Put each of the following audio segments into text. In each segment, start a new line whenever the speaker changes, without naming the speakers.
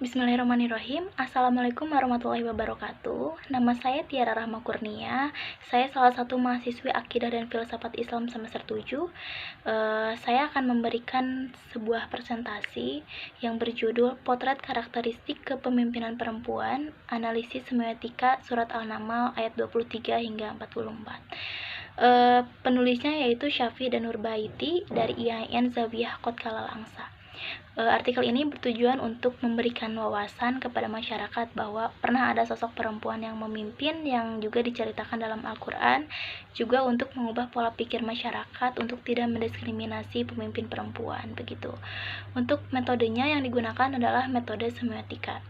Bismillahirrahmanirrahim. Assalamualaikum warahmatullahi wabarakatuh. Nama saya Tiara Rahma Kurnia. Saya salah satu mahasiswi Akidah dan Filsafat Islam semester 7. Saya akan memberikan sebuah presentasi yang berjudul Potret Karakteristik Kepemimpinan Perempuan, Analisis Semiotika Surat Al-Naml ayat 23 hingga 44. Penulisnya yaitu Syafi dan Nurbaiti dari IAIN Zawiyah Kotkala Langsa. Artikel ini bertujuan untuk memberikan wawasan kepada masyarakat bahwa pernah ada sosok perempuan yang memimpin yang juga diceritakan dalam Al-Quran, juga untuk mengubah pola pikir masyarakat untuk tidak mendiskriminasi pemimpin perempuan, begitu. Untuk metodenya yang digunakan adalah metode semiotika.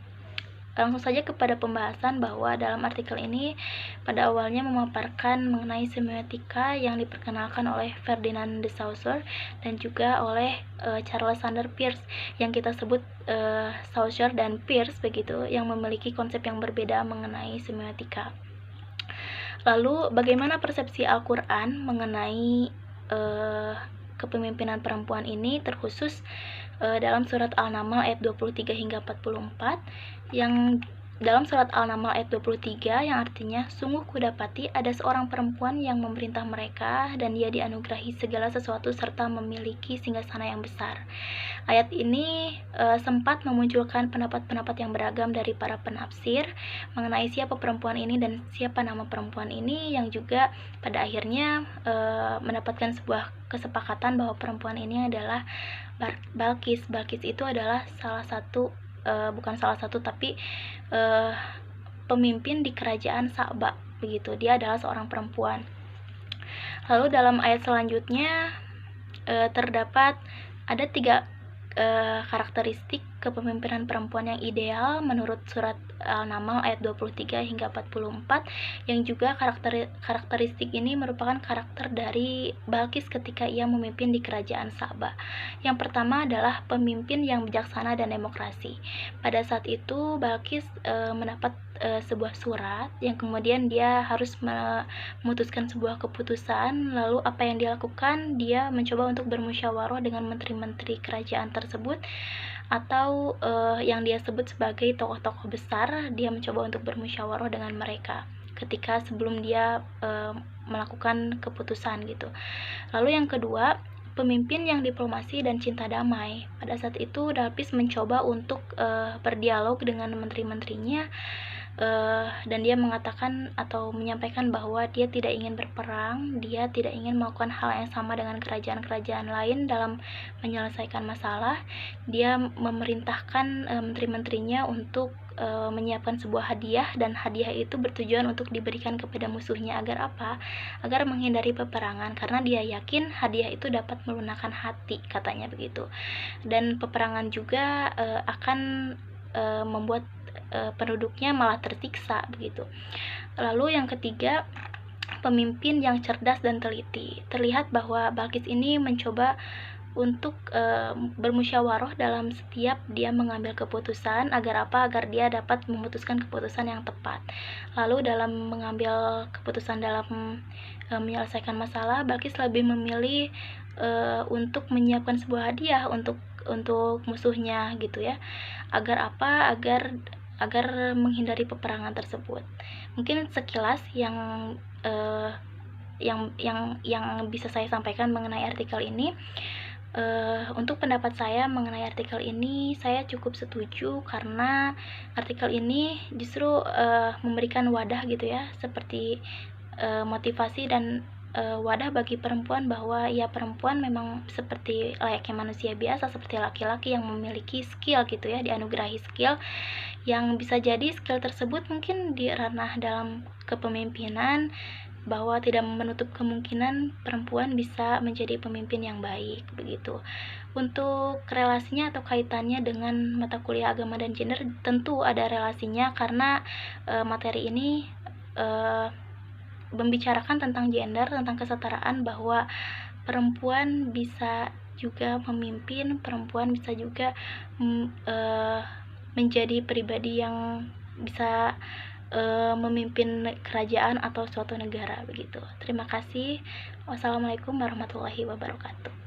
Langsung saja kepada pembahasan bahwa dalam artikel ini pada awalnya memaparkan mengenai semiotika yang diperkenalkan oleh Ferdinand de Saussure dan juga oleh Charles Sanders Peirce yang kita sebut Saussure dan Peirce begitu, yang memiliki konsep yang berbeda mengenai semiotika. Lalu bagaimana persepsi Al-Quran mengenai kepemimpinan perempuan ini, terkhusus dalam surat Al-Naml ayat 23 hingga 44, yang dalam surat Al-Naml ayat 23 yang artinya, sungguh kudapati ada seorang perempuan yang memerintah mereka dan dia dianugerahi segala sesuatu serta memiliki singgasana yang besar. Ayat ini sempat memunculkan pendapat-pendapat yang beragam dari para penafsir mengenai siapa perempuan ini dan siapa nama perempuan ini, yang juga pada akhirnya mendapatkan sebuah kesepakatan bahwa perempuan ini adalah Balkis. Balkis itu adalah pemimpin di kerajaan Sa'ba begitu. Dia adalah seorang perempuan. Lalu dalam ayat selanjutnya terdapat ada 3 karakteristik kepemimpinan perempuan yang ideal menurut surat Al-Naml ayat 23 hingga 44, yang juga karakteristik ini merupakan karakter dari Balkis ketika ia memimpin di kerajaan Sa'ba. Yang pertama adalah pemimpin yang bijaksana dan demokrasi. Pada saat itu Balkis mendapat sebuah surat yang kemudian dia harus memutuskan sebuah keputusan. Lalu apa yang dia lakukan? Dia mencoba untuk bermusyawarah dengan menteri-menteri kerajaan tersebut, atau yang dia sebut sebagai tokoh-tokoh besar. Dia mencoba untuk bermusyawarah dengan mereka ketika sebelum dia melakukan keputusan gitu. Lalu yang kedua, pemimpin yang diplomasi dan cinta damai. Pada saat itu Balkis mencoba untuk berdialog dengan menteri-menterinya, dan dia mengatakan atau menyampaikan bahwa dia tidak ingin berperang, dia tidak ingin melakukan hal yang sama dengan kerajaan-kerajaan lain dalam menyelesaikan masalah. Dia memerintahkan menteri-menterinya untuk menyiapkan sebuah hadiah, dan hadiah itu bertujuan untuk diberikan kepada musuhnya. Agar apa? Agar menghindari peperangan, karena dia yakin hadiah itu dapat melunakkan hati, katanya begitu. Dan peperangan juga akan membuat penduduknya malah tersiksa begitu. Lalu yang ketiga, pemimpin yang cerdas dan teliti. Terlihat bahwa Balkis ini mencoba untuk bermusyawarah dalam setiap dia mengambil keputusan. Agar apa? Agar dia dapat memutuskan keputusan yang tepat. Lalu dalam mengambil keputusan dalam menyelesaikan masalah, Balkis lebih memilih untuk menyiapkan sebuah hadiah untuk musuhnya gitu ya. Agar apa? Agar menghindari peperangan tersebut. Mungkin sekilas yang bisa saya sampaikan mengenai artikel ini. Untuk pendapat saya mengenai artikel ini, saya cukup setuju karena artikel ini justru memberikan wadah gitu ya, seperti motivasi dan wadah bagi perempuan bahwa ya perempuan memang seperti layaknya manusia biasa, seperti laki-laki yang memiliki skill gitu ya, dianugerahi skill yang bisa jadi skill tersebut mungkin di ranah dalam kepemimpinan, bahwa tidak menutup kemungkinan perempuan bisa menjadi pemimpin yang baik begitu. Untuk relasinya atau kaitannya dengan mata kuliah agama dan gender, tentu ada relasinya karena materi ini membicarakan tentang gender, tentang kesetaraan, bahwa perempuan bisa juga memimpin, perempuan bisa juga menjadi pribadi yang bisa memimpin kerajaan atau suatu negara begitu. Terima kasih. Wassalamualaikum warahmatullahi wabarakatuh.